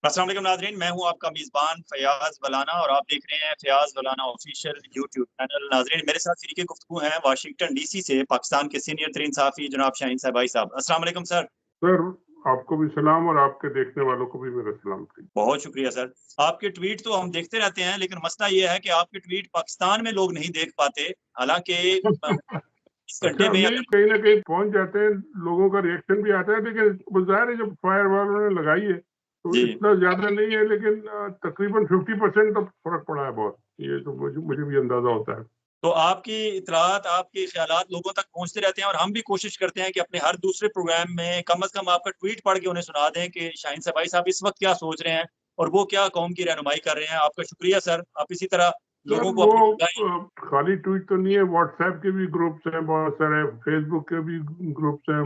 अस्सलाम वालेकुम नाज़रीन, मैं हूं आपका मेज़बान फ़याज़ वलाना और आप देख रहे हैं फ़याज़ वलाना ऑफ़िशियल यूट्यूब चैनल। नाज़रीन, मेरे साथ शरीके गुफ्तगू हैं वाशिंगटन डीसी से पाकिस्तान के सीनियर तरीन सहाफ़ी जनाब शाहीन साहबाई साहब। अस्सलाम वालेकुम सर। सर, आपको भी सलाम और आपके देखने वालों को भी मेरा सलाम। बहुत शुक्रिया सर। आपके ट्वीट तो हम देखते रहते हैं, लेकिन मसला ये है कि आपके ट्वीट पाकिस्तान में लोग नहीं देख पाते। हालाँकि इस घंटे अच्छा, में नहीं, कहीं न कहीं पहुँच जाते हैं, लोगों का रिएक्शन भी आता है, लेकिन वो ज़ाहिर है जब फायरवॉल उन्होंने लगाई है, तो जी। इतना ज़्यादा नहीं है, लेकिन तकरीबन 50% तो फ़र्क पड़ा है बहुत। ये तो मुझे भी अंदाज़ा होता है। तो आपकी इत्तलात, आपके ख़यालात लोगों तक पहुँचते रहते हैं और हम भी कोशिश करते हैं कि अपने हर दूसरे प्रोग्राम में कम से कम आपका ट्वीट पढ़ के उन्हें सुना दें कि शाहीन साहबाई साहब इस वक़्त क्या सोच रहे हैं और वो क्या कौम की रहनुमाई कर रहे हैं। आपका शुक्रिया सर। आप इसी तरह सर, लोगों को वो अपनी बताएँ। खाली ट्वीट तो नहीं है, व्हाट्सएप के भी ग्रुप्स हैं बहुत सारे, फेसबुक के भी ग्रुप्स हैं।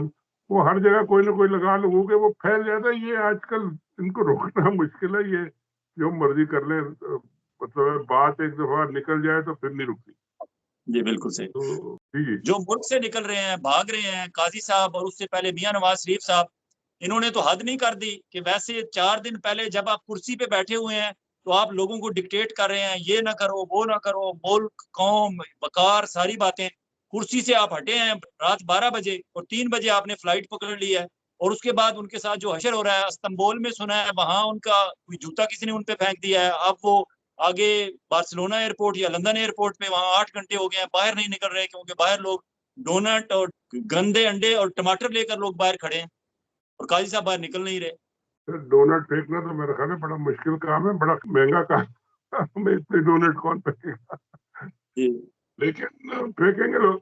वो हर जगह कोई ना कोई लगा लोगों के, वो फैल जाता है। ये आजकल इनको रोकना मुश्किल है। ये जो मर्ज़ी कर लें, मतलब बात एक दफ़ा निकल जाए तो फिर नहीं रुकती। जी, बिल्कुल सही। तो जी। जो मुल्क से निकल रहे हैं, भाग रहे हैं, काज़ी साहब और उससे पहले मियाँ नवाज़ शरीफ साहब, इन्होंने तो हद नहीं कर दी कि वैसे 4 दिन पहले जब आप कुर्सी पे बैठे हुए हैं, तो आप लोगों को डिक्टेट कर रहे हैं, ये ना करो, वो ना करो, मुल्क, कौम, वक़ार सारी बातें। कुर्सी से आप हटे हैं रात 12 बजे और 3 बजे आपने फ्लाइट पकड़ ली है और उसके बाद उनके साथ जो हशर हो रहा है, इस्तांबुल में सुना है वहाँ उनका कोई जूता किसी ने उन पे फेंक दिया है। अब वो आगे बार्सिलोना एयरपोर्ट या लंदन एयरपोर्ट पे वहाँ 8 घंटे हो गए हैं, बाहर नहीं निकल रहे क्योंकि बाहर लोग डोनट और गंदे अंडे और टमाटर लेकर लोग बाहर खड़े हैं और काजी साहब बाहर निकल नहीं रहे। सर, डोनट फेंकना तो मेरा ख्याल है बड़ा मुश्किल काम है, बड़ा महँगा काम है। इतने डोनट कौन फेंकेगा? जी, लेकिन फेंकेंगे लोग।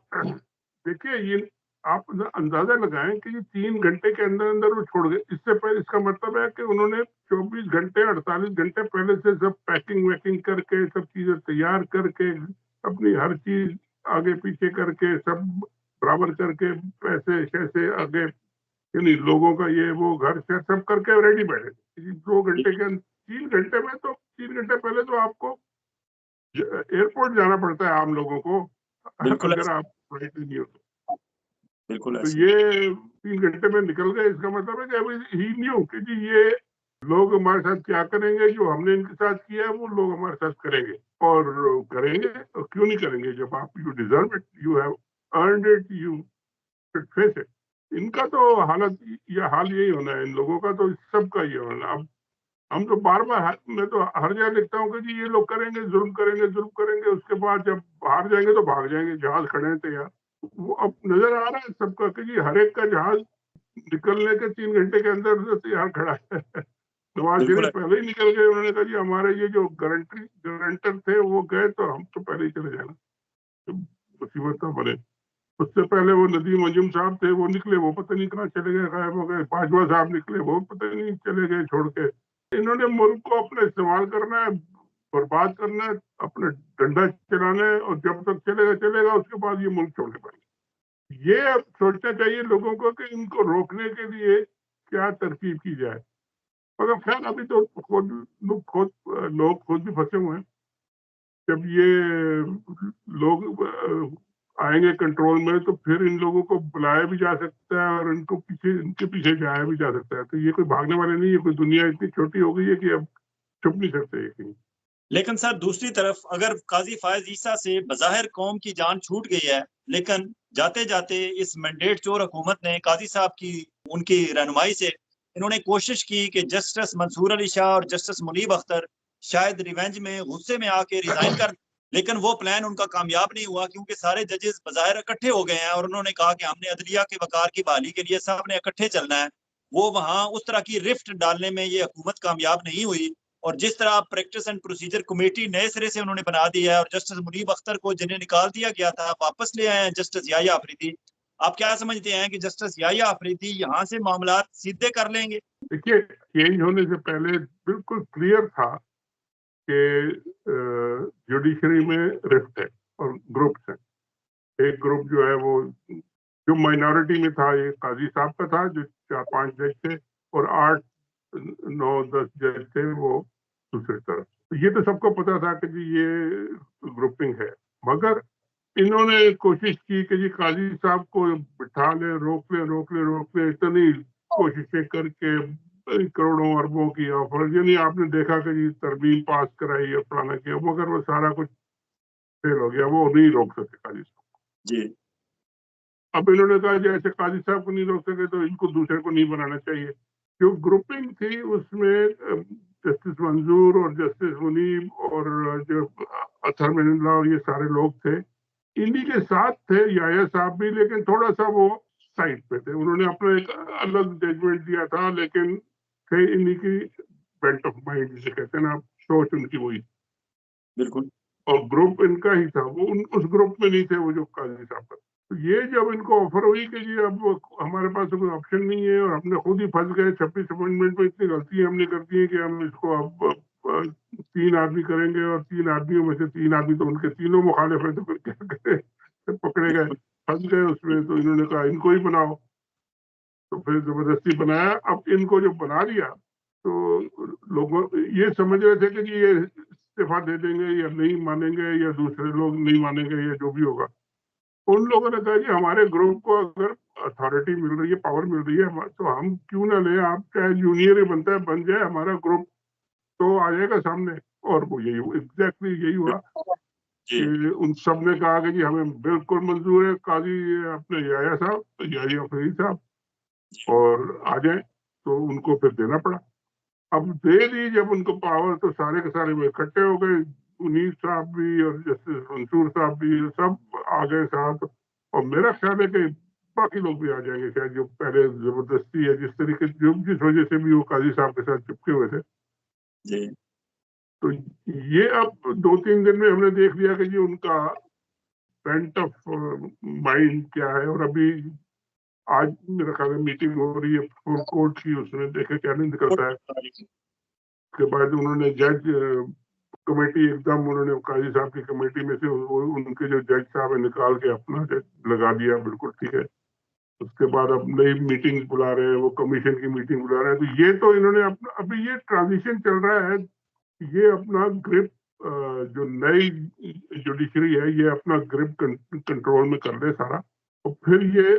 देखिए, ये आप ना अंदाज़ा लगाएँ कि ये 3 घंटे के अंदर-अंदर वो छोड़ गए। इससे पहले इसका मतलब है कि उन्होंने 24 घंटे, 48 घंटे पहले से सब पैकिंग-वैकिंग करके, सब चीज़ें तैयार करके, अपनी हर चीज़ आगे-पीछे करके, सब बराबर करके, पैसे-शैसे आगे, यानी लोगों का ये वो घर-शर सब करके रेडी बैठे थे। इसी 2 जी, घंटे के 3 घंटे में, तो 3 घंटे पहले तो आपको एयरपोर्ट जाना पड़ता है आम लोगों को, बिल्कुल अगर ऐसे आप फ्लाइट नहीं हो बिल्कुल तो ऐसे ये 3 घंटे में निकल गए। इसका मतलब है कि अभी ही न्यू कि जी ये लोग हमारे साथ क्या करेंगे, जो हमने इनके साथ किया है वो लोग हमारे साथ करेंगे। और करेंगे, और क्यों नहीं करेंगे? जब आप you deserve it, you have earned it, you should face it. इनका तो हालत, ये हाल यही होना है इन लोगों का, तो सबका ये होना है। अब हम तो बार-बार, मैं तो हर जगह लिखता हूँ कि जी ये लोग करेंगे, ज़ुल्म करेंगे, ज़ुल्म करेंगे, उसके बाद जब बाहर जाएँगे तो भाग जाएँगे, जहाज़ खड़े हैं तैयार। वो अब नज़र आ रहा है सबका कि जी हर एक का जहाज़ निकलने के 3 घंटे के अंदर से तैयार खड़ा है। नवाज़ बिल्कुल शरीफ पहले ही निकल गए, उन्होंने कहा जी हमारे ये जो गारंटर थे वो गए तो हम तो पहले ही चले जाना, तो मुसीबत ना बने। उससे पहले वो नदीम अंजुम साहब थे, वो निकले, वो पता नहीं कहाँ चले गए, गायब हो गए। बाजवा साहब निकले, वो पता नहीं चले गए छोड़ के। इन्होंने मुल्क को अपना इस्तेमाल करना है, बर्बाद करना है, अपना डंडा चलाना है, और जब तक चलेगा चलेगा, उसके बाद ये मुल्क छोड़ने पड़ेगा। ये अब सोचना चाहिए लोगों को कि इनको रोकने के लिए क्या तरकीब की जाए। मगर खैर अभी तो लोग खुद भी फंसे हुए हैं। जब ये लोग आएंगे कंट्रोल में, तो फिर इन लोगों को बुलाया भी जा सकता है और इनके पीछे जाया भी जा सकता है। तो ये कोई भागने वाले नहीं है, कोई दुनिया इतनी छोटी हो गई है कि अब छुप नहीं सकते ये कहीं। लेकिन सर दूसरी तरफ अगर काजी फायज ईसा से बज़ाहिर कौम की जान छूट गई है, लेकिन जाते-जाते इस मैंडेट चोर हुकूमत ने काजी साहब की उनकी रहनुमाई से इन्होंने कोशिश की कि जस्टिस मंसूर अली शाह और जस्टिस मुनीब अख्तर शायद रिवेंज में गुस्से में आके रिजाइन कर, लेकिन वो प्लान उनका कामयाब नहीं हुआ क्योंकि सारे जजेस बज़ाहिर इकट्ठे हो गए हैं और उन्होंने कहा कि हमने अदलिया के वकार की बहाली के लिए सबने इकट्ठे चलना है। वो वहाँ उस तरह की रिफ्ट डालने में ये हुकूमत कामयाब नहीं हुई और जिस तरह प्रैक्टिस एंड प्रोसीजर कमेटी नए सिरे से उन्होंने बना दिया है और जस्टिस मुनीब अख्तर को जिन्हें निकाल दिया गया था वापस ले आए हैं जस्टिस याह्या अफरीदी। आप क्या समझते हैं कि जस्टिस याह्या अफरीदी यहाँ से मामला सीधे कर लेंगे? देखिए, चेंज होने से पहले बिल्कुल क्लियर था कि जुडिशरी में रिफ्ट है और ग्रुप्स हैं। एक ग्रुप जो है वो जो माइनॉरिटी में था, ये काजी साहब का था, जो 4-5 जज थे, और 8, 9, 10 जज थे वो दूसरी तरफ। तो ये तो सबको पता था कि जी ये ग्रुपिंग है। मगर इन्होंने कोशिश की कि जी काजी साहब को बिठा लें, रोक लें, इतनी कोशिशें करके करोड़ों अरबों की ऑफर, यानी आपने देखा कि जी तरमीम पास कराई या फलाना किया, मगर वो सारा कुछ फेल हो गया, वो नहीं रोक सके काजी साहब जी। अब इन्होंने कहा जैसे काजी साहब को नहीं रोक सके तो इनको दूसरे को नहीं बनाना चाहिए। जो ग्रुपिंग थी उसमें जस्टिस मंजूर और जस्टिस मुनीब और जो अतहर मिनल्ला और ये सारे लोग थे, इन्हीं के साथ थे याया साहब भी, लेकिन थोड़ा सा वो साइड पे थे, उन्होंने अपना एक अलग जजमेंट दिया था, लेकिन थे इन्हीं की बेंट ऑफ माइंड जिसे कहते हैं ना, सोच उनकी वही, बिल्कुल। और ग्रुप इनका ही था, वो उस ग्रुप में नहीं थे वो जो काजी साहब का। तो ये जब इनको ऑफर हुई कि जी अब हमारे पास तो कोई ऑप्शन नहीं है और हमने खुद ही फंस गए, 26 अमेंडमेंट में इतनी गलतियां हमने कर दी है कि हम इसको अब 3 आदमी करेंगे, और 3 आदमियों में से 3 आदमी तो उनके तीनों मुखालिफ है, तो फिर क्या करें, तो पकड़े गए, फंस गए उसमें। तो इन्होंने कहा इनको ही बनाओ, तो फिर जबरदस्ती बनाया। अब इनको जो बना दिया तो लोगों ये समझ रहे थे कि जी ये इस्तीफा दे देंगे या नहीं मानेंगे, या दूसरे लोग नहीं मानेंगे, या जो भी होगा। उन लोगों ने कहा जी हमारे ग्रुप को अगर अथॉरिटी मिल रही है, पावर मिल रही है, तो हम क्यों ना लें, आप चाहे जूनियर ही बनता है बन जाए, हमारा ग्रुप तो आ जाएगा सामने। और वो यही एग्जैक्टली यही हुआ जी। कि उन सब ने कहा कि जी हमें बिल्कुल मंजूर है काजी अपने याया साहब, याया फरीद साहब, और आ जाए। तो उनको फिर देना पड़ा। अब दे दी जब उनको पावर, तो सारे के सारे वो इकट्ठे हो गए, मुनीर साहब भी और जस्टिस मंसूर साहब भी, सब आ गए साथ। और मेरा ख्याल है कि बाकी लोग भी आ जाएंगे शायद, जो पहले जबरदस्ती है जिस तरीके जो जिस वजह से भी वो काजी साहब के साथ चिपके हुए थे। जी। तो ये अब 2-3 दिन में हमने देख लिया कि जी उनका बेंट ऑफ माइंड क्या है। और अभी आज मेरा ख्याल है मीटिंग हो रही है फुल कोर्ट की, उसमें देखे क्या नहीं निकलता है। उसके बाद उन्होंने जज कमेटी एकदम, उन्होंने काजी साहब की कमेटी में से उनके जो जज साहब है निकाल के अपना जज लगा दिया, बिल्कुल ठीक है। उसके बाद अब नई मीटिंग बुला रहे हैं, वो कमीशन की मीटिंग बुला रहे हैं। तो ये तो इन्होंने अपना, अभी ये ट्रांजिशन चल रहा है, ये अपना ग्रिप जो नई जुडिशरी है ये अपना ग्रिप कंट्रोल में कर ले सारा, और फिर ये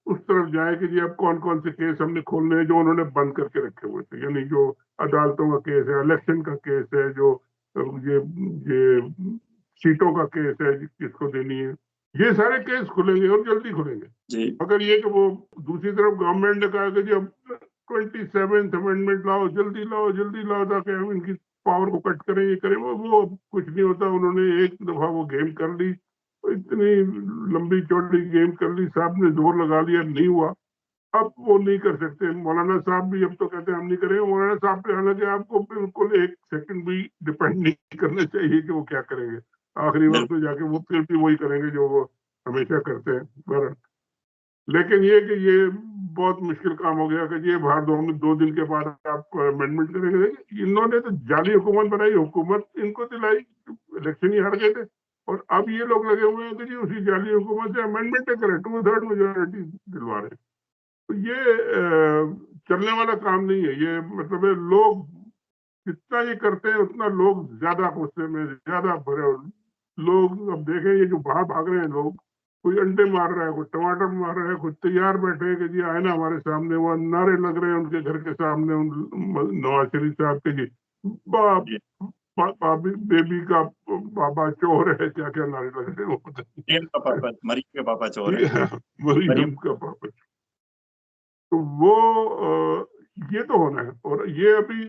उस तरफ जाए कि जी अब कौन कौन से केस हमने खोलने हैं जो उन्होंने बंद करके रखे हुए थे, यानी जो अदालतों का केस है, इलेक्शन का केस है, जो ये सीटों का केस है किसको देनी है, ये सारे केस खुलेंगे और जल्दी खुलेंगे। जी। अगर ये कि वो दूसरी तरफ गवर्नमेंट ने कहा कि जी अब 27th अमेंडमेंट लाओ, जल्दी लाओ ताकि हम इनकी पावर को कट करें, ये करें, वो कुछ नहीं होता। उन्होंने एक दफा वो गेम कर ली, इतनी लंबी चौड़ी गेम कर ली, साहब ने जोर लगा लिया, नहीं हुआ। अब वो नहीं कर सकते। मौलाना साहब भी अब तो कहते हैं हम नहीं करेंगे। मौलाना साहब पे हालांकि आपको बिल्कुल 1 सेकंड भी डिपेंड नहीं करना चाहिए कि वो क्या करेंगे, आखिरी वक्त में जाके वो फिर भी वही करेंगे जो वो हमेशा करते हैं। बहरहाल, लेकिन ये कि ये बहुत मुश्किल काम हो गया कि ये भार दौड़ में 2 दिन के बाद आप अमेंडमेंट करेंगे। इन्होंने तो जाली हुकूमत बनाई, हुकूमत इनको दिलाई, इलेक्शन ही हार गए थे, और अब ये लोग लगे हुए हैं कि जी उसी जाली हुकूमत से अमेंडमेंट करें, 2/3 मेजोरिटी दिलवा रहे हैं। तो ये चलने वाला काम नहीं है। ये मतलब है लोग जितना ये करते हैं उतना लोग ज्यादा गुस्से में, ज्यादा भरे। लोग अब देखें, ये जो बाहर भाग रहे हैं लोग, कोई अंडे मार रहा है, कोई टमाटर मार रहा है, कोई तैयार बैठे हैं कि जी आए ना हमारे सामने, वो नारे लग रहे हैं उनके घर के सामने, नवाज शरीफ साहब के, जी बाप बेबी का बाबा चोर है, क्या क्या नारे लग रहे हैं वो पता मरियम का पापा, मरियम के पापा चोर है। नहीं। मरियम का पापा। तो वो ये तो होना है। और ये अभी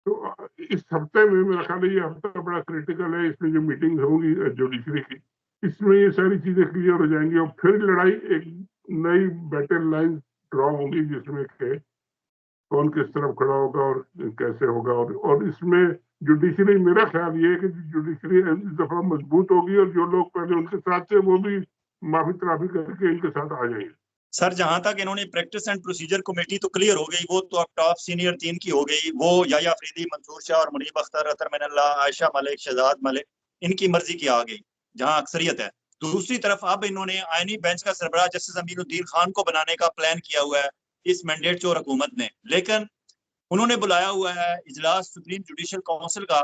तो इस हफ्ते में मेरा ख्याल है ये हफ्ता बड़ा क्रिटिकल है। इसमें जो मीटिंग होगी जुडिशरी की, इसमें ये सारी चीजें क्लियर हो जाएंगी, और फिर लड़ाई एक नई बैटल लाइन ड्रॉ होगी, जिसमें के कौन किस तरफ खड़ा होगा और कैसे होगा। और इसमें जुडिशरी, मेरा ख्याल ये है कि जुडिशरी इस दफा मजबूत होगी, और जो लोग पहले उनके साथ थे वो भी माफी तराफी करके इनके साथ आ जाएंगे। सर, जहां तक इन्होंने प्रैक्टिस एंड प्रोसीजर कमेटी तो क्लियर हो गई, वो तो अब टॉप सीनियर 3 की हो गई, वो याया अफरीदी, मंसूर शाह और मुनीब अख्तर, अतर मिनल्ला, आयशा मलिक, शहजाद मलिक, इनकी मर्जी की आ गई जहां अक्सरियत है। दूसरी तरफ अब इन्होंने आईनी बेंच का सरबराह जस्टिस अमीनुद्दीन खान को बनाने का प्लान किया हुआ है इस मैंडेट चोर हुकूमत ने, लेकिन उन्होंने बुलाया हुआ है इजलास सुप्रीम जुडिशियल काउंसिल का,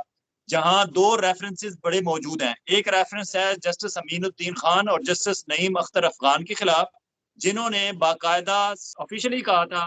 जहां 2 रेफरेंसेस बड़े मौजूद हैं। एक रेफरेंस है जस्टिस अमीनुद्दीन खान और जस्टिस नईम अख्तर अफगान के खिलाफ, जिन्होंने बाकायदा ऑफिशियली कहा था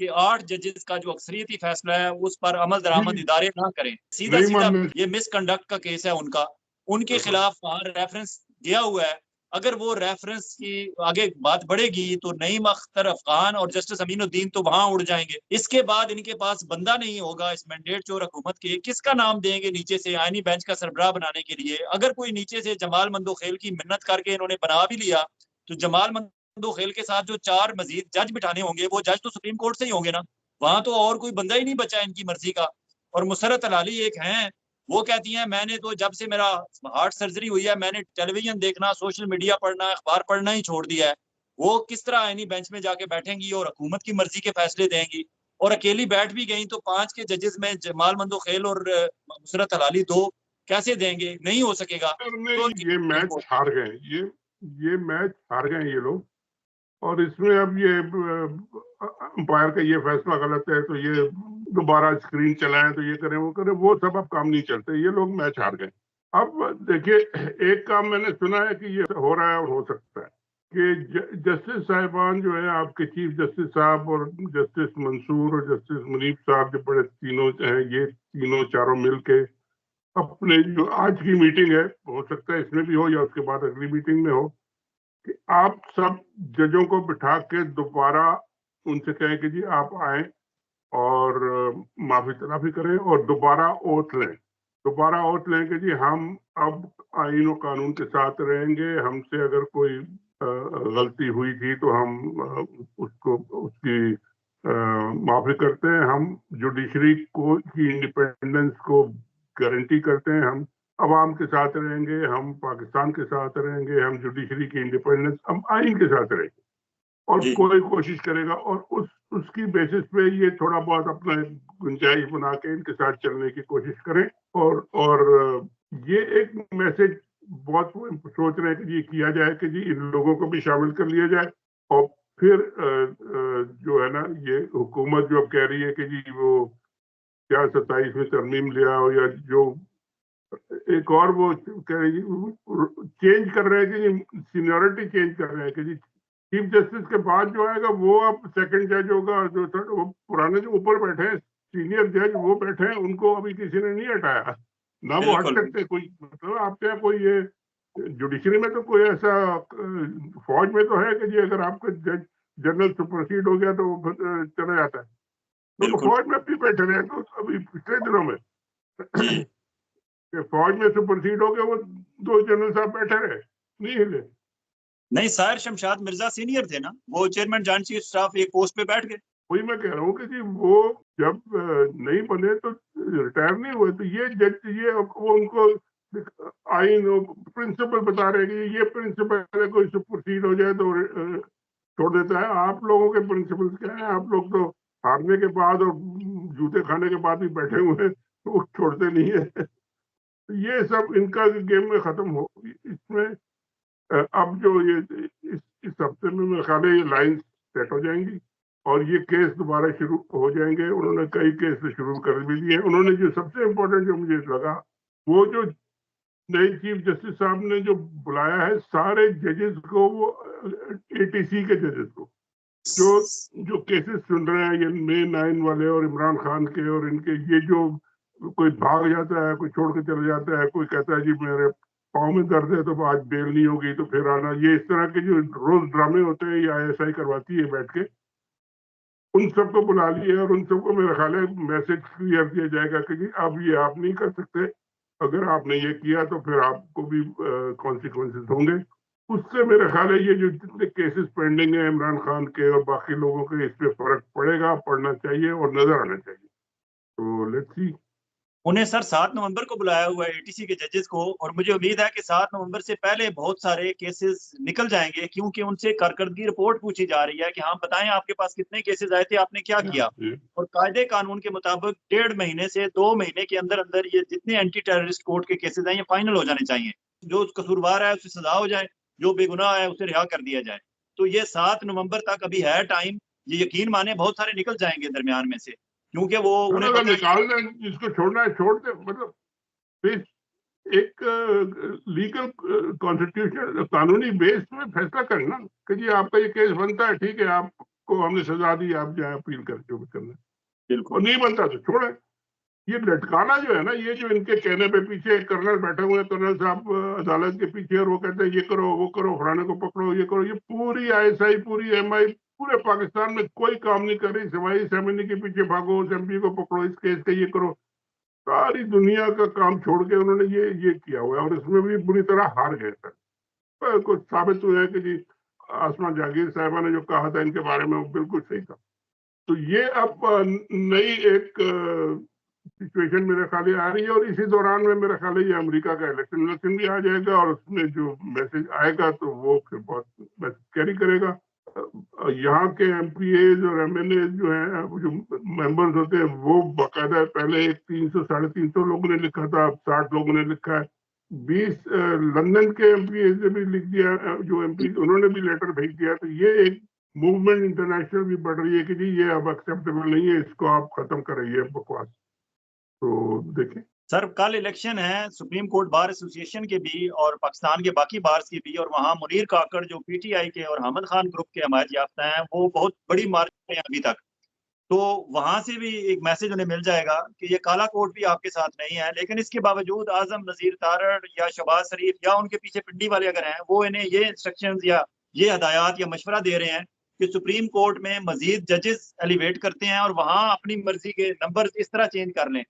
कि 8 जजेस का जो अक्सरियती फैसला है उस पर अमल दरामद जी, इदारे ना करें। सीधा नहीं सीधा मानने ये मिसकंडक्ट का केस है उनका, उनके बिल्कुल। खिलाफ वहां रेफरेंस दिया हुआ है। अगर वो रेफरेंस की आगे बात बढ़ेगी तो नईम अख्तर अफगान और जस्टिस अमीनुद्दीन तो वहां उड़ जाएंगे। इसके बाद इनके पास बंदा नहीं होगा इस मैंडेट चोर हुकूमत के, किसका नाम देंगे नीचे से आईनी बेंच का सरबराह बनाने के लिए? अगर कोई नीचे से जमाल मंदोखेल की मिन्नत करके इन्होंने बना भी लिया तो जमाल मंदोखेल के साथ जो 4 मजीद जज बिठाने होंगे वो जज तो सुप्रीम कोर्ट से ही होंगे ना, वहां तो और कोई बंदा ही नहीं बचा इनकी मर्जी का। और मुसरत अलाली एक हैं, वो कहती हैं मैंने तो जब से मेरा हार्ट सर्जरी हुई है मैंने टेलीविजन देखना, सोशल मीडिया पढ़ना, अखबार पढ़ना ही छोड़ दिया है। वो किस तरह आईनी बेंच में जाके बैठेंगी और हुकूमत की मर्जी के फैसले देंगी? और अकेली बैठ भी गई तो 5 के जजेस में जमाल मंदोखेल और मुसरत हलाली 2 कैसे देंगे? नहीं हो सकेगा। तो ये मैच हार गए, ये मैच हार गए ये लोग। और इसमें अब ये अंपायर का ये फैसला गलत है तो ये दोबारा स्क्रीन चलाएं तो ये करें वो करें, वो सब अब काम नहीं चलते, ये लोग मैच हार गए। अब देखिए, एक काम मैंने सुना है कि ये हो रहा है और हो सकता है कि जस्टिस साहिबान जो है आपके चीफ जस्टिस साहब और जस्टिस मंसूर और जस्टिस मुनीब साहब जो बड़े तीनों हैं, ये तीनों चारों मिलके अपने जो आज की मीटिंग है, हो सकता है इसमें भी हो या उसके बाद अगली मीटिंग में हो, कि आप सब जजों को बिठा के दोबारा उनसे कहें कि जी आप आए और माफी तलाफी करें और दोबारा ओथ लें। दोबारा ओथ लें कि जी हम अब आईन और कानून के साथ रहेंगे, हमसे अगर कोई गलती हुई थी तो हम उसको उसकी माफी करते हैं, हम जुडिशरी को की इंडिपेंडेंस को गारंटी करते हैं, हम अवाम के साथ रहेंगे, हम पाकिस्तान के साथ रहेंगे, हम जुडिशरी की इंडिपेंडेंस, हम आइन के साथ रहेंगे और जी, कोई कोशिश करेगा और उसकी बेसिस पे ये थोड़ा बहुत अपना गुंजाइश बना के इनके साथ चलने की कोशिश करें। और ये एक मैसेज बहुत सोच रहे हैं कि ये किया जाए कि जी इन लोगों को भी शामिल कर लिया जाए। और फिर जो है ना, ये हुकूमत जो अब कह रही है कि जी वो क्या 27 में तरमीम लिया हो या जो एक और वो कह रही चेंज कर रहे हैं कि सीनियरिटी चेंज कर रहे हैं कि जी चीफ जस्टिस के बाद जो आएगा वो अब सेकंड जज होगा और जो थर्ड, वो पुराने जो ऊपर बैठे हैं सीनियर जज वो बैठे हैं, उनको अभी किसी ने नहीं हटाया ना, वो हट बिल्कुल। सकते कोई, मतलब आपके यहाँ कोई ये जुडिशरी में तो कोई ऐसा फौज में तो है कि जी अगर आपका जज जनरल सुपरसीड हो गया तो वो चला जाता है, तो बिल्कुल। फौज में भी बैठे रहे तो अभी पिछले दिनों में जी। कि फौज में सुपरसीड हो गया, वो 2 जनरल साहब बैठे रहे, नहीं हिले। नहीं, साहिर शमशाद मिर्जा सीनियर थे ना, वो चेयरमैन जॉइंट चीफ स्टाफ एक पोस्ट पे बैठ गए। वही मैं कह रहा हूँ कि जी वो जब नहीं बने तो रिटायर नहीं हुए, तो ये जज ये वो उनको आइन प्रिंसिपल बता रहे हैं कि ये प्रिंसिपल है, कोई सुपरसीड हो जाए तो छोड़ देता है। आप लोगों के प्रिंसिपल्स क्या है? आप लोग तो हारने के बाद और जूते खाने के बाद भी बैठे हुए हैं, तो वो छोड़ते नहीं है। ये सब इनका गेम में खत्म हो, इसमें अब जो ये इस हफ्ते में मेरे ख्याल है ये लाइन सेट हो जाएंगी और ये केस दोबारा शुरू हो जाएंगे। उन्होंने कई केस शुरू कर भी दिए। उन्होंने जो सबसे इम्पोर्टेंट जो मुझे लगा, वो जो नए चीफ जस्टिस साहब ने जो बुलाया है सारे जजेस को, वो एटीसी के जजेस को, जो जो केसेस सुन रहे हैं ये मे 9 वाले और इमरान खान के और इनके, ये जो कोई भाग जाता है, कोई छोड़ के चले जाता है, कोई कहता है जी मेरे पाँव में दर्द है तो आज बेल नहीं होगी तो फिर आना, ये इस तरह के जो रोज ड्रामे होते हैं ये आईएसआई करवाती है बैठ के, उन सबको बुला लिया और उन सबको मेरा ख्याल है मैसेज क्लियर किया जाएगा कि जी अब ये आप नहीं कर सकते, अगर आपने ये किया तो फिर आपको भी कॉन्सिक्वेंसेस होंगे। उससे मेरा ख्याल है ये जो जितने केसेस पेंडिंग है इमरान खान के और बाकी लोगों के, इस पे फर्क पड़ेगा, पड़ना चाहिए और नजर आना चाहिए। तो लेट्स सी। उन्हें सर 7 नवंबर को बुलाया हुआ है एटीसी के जजेस को, और मुझे उम्मीद है कि 7 नवंबर से पहले बहुत सारे केसेस निकल जाएंगे, क्योंकि उनसे कारकर्दगी रिपोर्ट पूछी जा रही है कि हाँ बताएं आपके पास कितने केसेस आए थे, आपने क्या किया। और कायदे कानून के मुताबिक 1.5 महीने से 2 महीने के अंदर अंदर ये जितने एंटी टेररिस्ट कोर्ट के केसेस हैं ये फाइनल हो जाने चाहिए। जो कसूरवार है उसे सजा हो जाए, जो बेगुनाह है उसे रिहा कर दिया जाए। तो ये 7 नवंबर तक अभी है टाइम, ये यकीन माने बहुत सारे निकल जाएंगे दरमियान में से, क्योंकि वो उन्हें अगर पता है कि निकाल दें, जिसको छोड़ना है छोड़ दे, मतलब फिर एक लीगल कॉन्स्टिट्यूशन कानूनी बेस में फैसला करना कि जी आपका ये केस बनता है, ठीक है, आप को हमने सजा दी, आप जाए अपील कर जो भी करना, बिल्कुल और नहीं बनता तो छोड़े। ये लटकाना जो है ना, ये जो इनके कहने पे पीछे कर्नल बैठे हुए हैं, कर्नल साहब अदालत के पीछे, और वो कहते हैं ये करो वो करो, फलाने को पकड़ो ये करो। ये पूरी आईएसआई, पूरी एमआई, पूरे पाकिस्तान में कोई काम नहीं कर रही, सिवाय सेमिनी के पीछे भागो, उस एमपी को पकड़ो, इस केस का ये करो। सारी दुनिया का काम छोड़ के उन्होंने ये किया हुआ है, और इसमें भी बुरी तरह हार गए सर। कुछ साबित हुआ है कि जी आसमा जहांगीर साहिबा ने जो कहा था इनके बारे में वो बिल्कुल सही था। तो ये अब नई एक सिचुएशन मेरे ख्याल आ रही है, और इसी दौरान में मेरा ख्याल है ये अमेरिका का इलेक्शन भी आ जाएगा, और उसमें जो मैसेज आएगा तो वो फिर बहुत मैसेज कैरी करेगा। यहाँ के एमपीएज और एमएनए जो है, जो मेंबर्स होते हैं, वो बाकायदा पहले एक 300 350 लोगों ने लिखा था, अब 60 लोगों ने लिखा है। 20 लंदन के एमपीएज ने भी लिख दिया, जो एमपी उन्होंने भी लेटर भेज दिया। तो ये एक मूवमेंट इंटरनेशनल भी बढ़ रही है कि जी ये अब एक्सेप्टेबल नहीं है, इसको आप खत्म करिए बकवास। तो देखिए सर, कल इलेक्शन है सुप्रीम कोर्ट बार एसोसिएशन के भी और पाकिस्तान के बाकी बार्स के भी, और वहाँ मुनीर काकड़ जो पीटीआई के और अहमद खान ग्रुप के हमायत याफ्ता हैं, वो बहुत बड़ी मार्केट है अभी तक। तो वहां से भी एक मैसेज उन्हें मिल जाएगा कि ये काला कोट भी आपके साथ नहीं है। लेकिन इसके बावजूद आजम नजीर तारड़ या शहबाज शरीफ या उनके पीछे पिंडी वाले अगर हैं, वो इन्हें ये इंस्ट्रक्शंस या ये हदायत या मशवरा दे रहे हैं कि सुप्रीम कोर्ट में मजीद जजेस एलिवेट करते हैं और वहां अपनी मर्जी के नंबर इस तरह चेंज कर लें।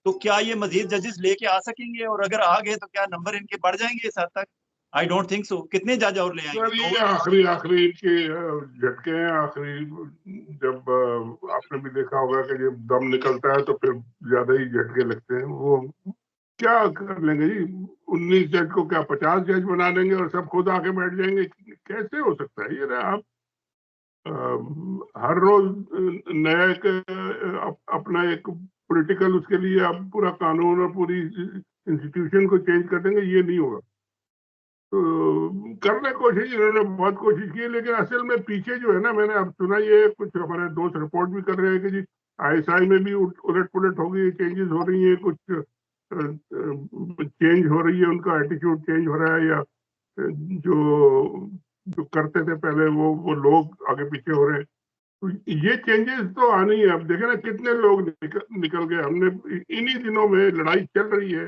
तो क्या ये मजीद जजेस लेके आ सकेंगे, और अगर आ गए तो क्या नंबर इनके बढ़ जाएंगे इस हद तक? I don't think so. कितने जज और ले आएंगे? सर, ये आखिरी इनके झटके हैं आखिरी। जब आपने भी देखा होगा कि जब दम निकलता है तो फिर ज्यादा ही झटके लगते हैं। वो क्या कर लेंगे जी? 19 जज को क्या 50 जज बना देंगे और सब खुद आके बैठ जाएंगे? कैसे हो सकता है ये? आप हर रोज नया एक अपना एक पॉलिटिकल, उसके लिए आप पूरा कानून और पूरी इंस्टीट्यूशन को चेंज कर देंगे, ये नहीं होगा। तो करने कोशिश इन्होंने बहुत कोशिश की, लेकिन असल में पीछे जो है ना, मैंने अब सुना ये कुछ हमारे दोस्त रिपोर्ट भी कर रहे हैं कि जी आईएसआई में भी उलट पुलट हो गई, चेंजेस हो रही है, कुछ चेंज हो रही है, उनका एटीट्यूड चेंज हो रहा है, या जो जो करते थे पहले वो लोग आगे पीछे हो रहे हैं। तो ये चेंजेस तो आनी है। अब देखे ना कितने लोग निकल गए। हमने इन्हीं दिनों में लड़ाई चल रही है,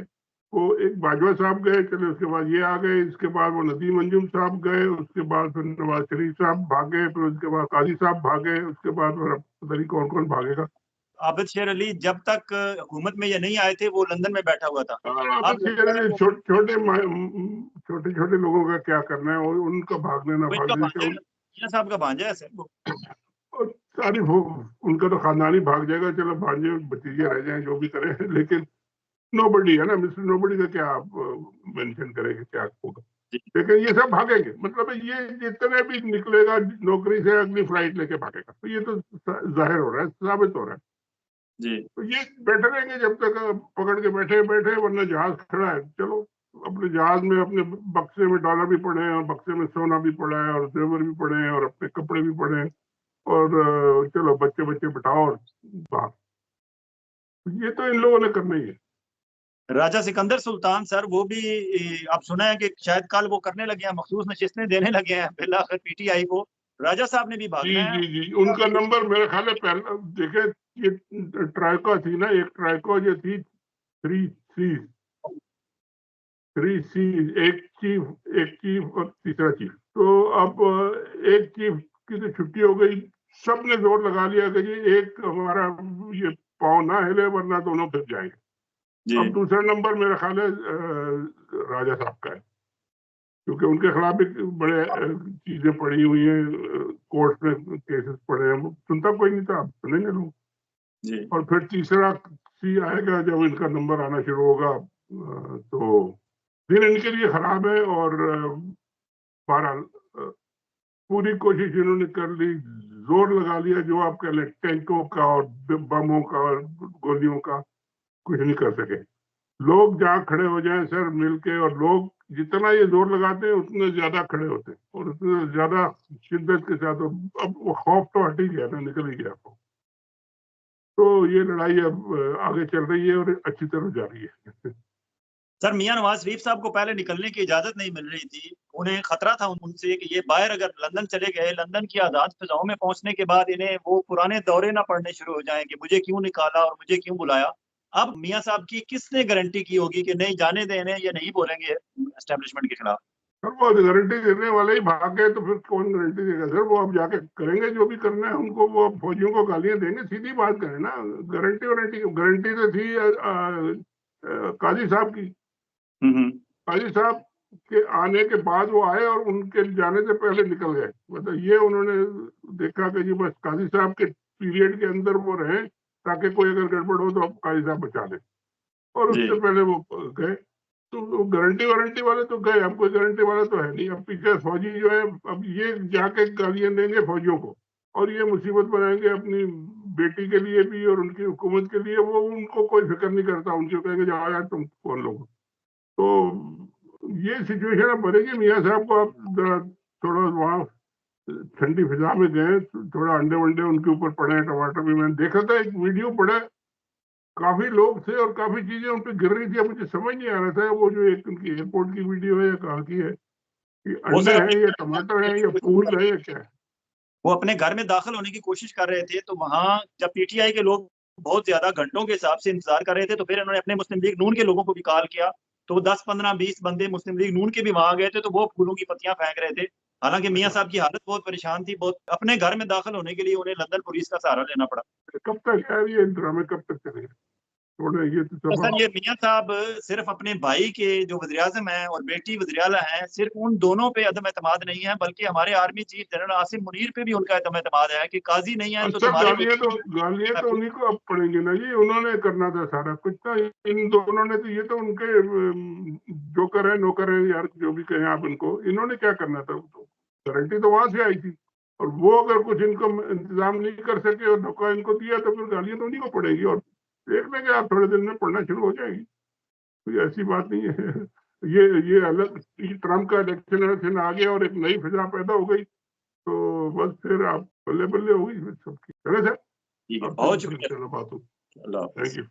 वो एक बाजवा साहब गए, चले, उसके बाद ये आ गए, इसके बाद वो नदीम अंजुम साहब गए, उसके बाद फिर नवाज शरीफ साहब भागे, फिर उसके बाद काजी साहब भागे, उसके बाद फिर पता नहीं कौन कौन भागेगा। आबिद शेर अली जब तक हुकूमत में ये नहीं आए थे वो लंदन में बैठा हुआ था। अब छोटे छोटे लोगों का क्या करना है, उनका भागने ना इनका भागने भांजा, मियां साहब का भांजा है सर वो। और सारी उनका तो खानदान ही भाग जाएगा। चलो भांजे भतीजे रह जाएं, जो भी करें, लेकिन नोबडी है ना, मिस्टर नोबडी का क्या आप मेंशन करेंगे, क्या होगा? लेकिन ये सब भागेंगे, मतलब ये जितने भी निकलेगा नौकरी से अगली फ्लाइट लेके भागेगा। तो ये तो जाहिर हो रहा है, साबित हो रहा है जी। तो ये बैठे रहेंगे जब तक पकड़ के बैठे, वरना जहाज खड़ा है, चलो अपने जहाज में, अपने बक्से में डॉलर भी पड़े हैं, और बक्से में सोना भी पड़ा है, और जेवर भी पड़े हैं, और अपने कपड़े भी पड़े हैं, और चलो बच्चे बच्चे बिठाओ और बाहर। ये तो इन लोगों ने करना ही है। राजा सिकंदर सुल्तान सर, वो भी आप सुना है कि शायद कल वो करने लगे हैं, मखसूस नशिस्तें देने लगे हैं बिलाखिर पीटीआई को। राजा साहब ने भी जी भागना है। जी जी, उनका नंबर मेरे ख्याल है पहले देखे, ये ट्राइको थी ना, एक ट्राइको जो थी 3 सी, एक चीफ और तीसरा चीफ। तो अब एक चीफ की तो छुट्टी हो गई, सबने जोर लगा लिया कि जी एक हमारा ये पाँव ना हिले, वरना दोनों फिर जाएंगे। अब दूसरा नंबर मेरा ख्याल है राजा साहब का है, क्योंकि उनके खिलाफ भी बड़े चीजें पड़ी हुई हैं, कोर्ट में केसेस पड़े हैं, सुनता कोई नहीं था, अब सुनेंगे लोग। और फिर तीसरा सी आएगा जब इनका नंबर आना शुरू होगा, तो दिन इनके लिए खराब है। और बहरहाल पूरी कोशिश इन्होंने कर ली, जोर लगा लिया, जो आप कह लें, टैंकों का और बमों का और गोलियों का, कुछ नहीं कर सके। लोग जहाँ खड़े हो जाएं सर मिलके, और लोग जितना ये जोर लगाते हैं उतने ज्यादा खड़े होते हैं, और उतने ज्यादा शिद्दत के साथ। अब वो खौफ तो हट ही गया ना, निकल ही गया खौफ। तो ये लड़ाई अब आगे चल रही है और अच्छी तरह जा रही है। सर, मियां नवाज शरीफ साहब को पहले निकलने की इजाजत नहीं मिल रही थी। उन्हें खतरा था उनसे कि ये बाहर अगर लंदन चले गए, लंदन की आज़ाद फ़िज़ाओं में पहुँचने के बाद इन्हें वो पुराने दौरे ना पड़ने शुरू हो जाएँ कि मुझे क्यों निकाला और मुझे क्यों बुलाया। अब मियाँ साहब की किसने गारंटी की होगी कि नहीं जाने दें इन्हें, ये नहीं बोलेंगे एस्टेब्लिशमेंट के खिलाफ? सर वो गारंटी देने वाले ही भाग गए तो फिर कौन गारंटी देगा सर? वो अब जाके करेंगे जो भी करना है उनको, वो अब फौजियों को गालियां देंगे, सीधी बात करें ना। गारंटी वारंटी गारंटी तो थी काजी साहब की। काजी साहब के आने के बाद वो आए और उनके जाने से पहले निकल गए। मतलब ये उन्होंने देखा कि जी बस काजी साहब के पीरियड के अंदर वो रहे ताकि कोई अगर गड़बड़ हो तो अब काजी साहब बचा ले, और जी। उससे पहले वो गए। तो गारंटी वारंटी वाले तो गए, अब कोई गारंटी वाला तो है नहीं। अब पीछे फौजी जो है अब ये जाके गालियां देंगे फौजियों को और ये मुसीबत बनाएंगे अपनी बेटी के लिए भी और उनकी हुकूमत के लिए। वो उनको कोई फिक्र नहीं करता, उनको कहेंगे जाओ यार तुम कौन लोग। तो ये सिचुएशन अब बनेगी। मियाँ साहब को आप जरा थोड़ा वहाँ ठंडी फिजा में गए, थोड़ा अंडे वंडे उनके ऊपर पड़े, टमाटर भी मैंने देखा था, एक वीडियो पड़ा, काफी लोग थे और काफी चीजें उन पे गिर रही थी। अब मुझे समझ नहीं आ रहा था वो जो एक उनकी एयरपोर्ट की वीडियो है या कहाँ की है, कि वो अंडे सर हैं या टमाटर हैं या फूल है या क्या है। वो अपने घर में दाखिल होने की कोशिश कर रहे थे, तो वहाँ जब पीटीआई के लोग बहुत ज़्यादा घंटों के हिसाब से इंतज़ार कर रहे थे, तो फिर इन्होंने अपने मुस्लिम लीग नून के लोगों को भी कॉल किया। तो वो 10, 15, 20 बंदे मुस्लिम लीग नून के भी वहाँ गए थे, तो वो फूलों की पत्तियाँ फेंक रहे थे। हालाँकि मियाँ अच्छा, साहब की हालत बहुत परेशान थी, बहुत अपने घर में दाखिल होने के लिए उन्हें लंदन पुलिस का सहारा लेना पड़ा। कब तक यार ये ड्रामे कब तक चलेंगे? थोड़ा ये तो तो सब सर ये मियाँ साहब सिर्फ़ अपने भाई के जो वज़ीर-ए-आज़म हैं और बेटी वज़ीर-ए-आला हैं, सिर्फ़ उन दोनों पे अदम-ए-एतमाद नहीं है, बल्कि हमारे army chief general Asim Munir पे भी उनका अदम-ए-एतमाद है कि काज़ी नहीं है तो अच्छा, तुम्हारे गालियां तो उन्हीं को अब पड़ेंगी ना जी, उन्होंने करना था सारा कुछ। तो इन दोनों ने तो, ये तो उनके जोकर है, नौकर है यार, जो भी कहें आप इनको, इन्होंने क्या करना था? तो गारंटी तो वहां से आई थी और वो अगर कुछ इनको इंतजाम नहीं कर सके और धोखा इनको दिया तो फिर गालियां तो उन्हीं को पड़ेगी। और देख लेंगे आप, थोड़े दिन में पढ़ना शुरू हो जाएगी, कोई ऐसी बात नहीं है। ये अलग, ट्रम्प का इलेक्शन आ गया और एक नई फिजा पैदा हो गई, तो बस फिर आप बल्ले बल्ले हो गई फिर सबकी। चले सर, ठीक है, आपसे बहुत फिर शुक्रिया। चलो बात हो। अल्लाह थैंक हाफ़िज़। यू।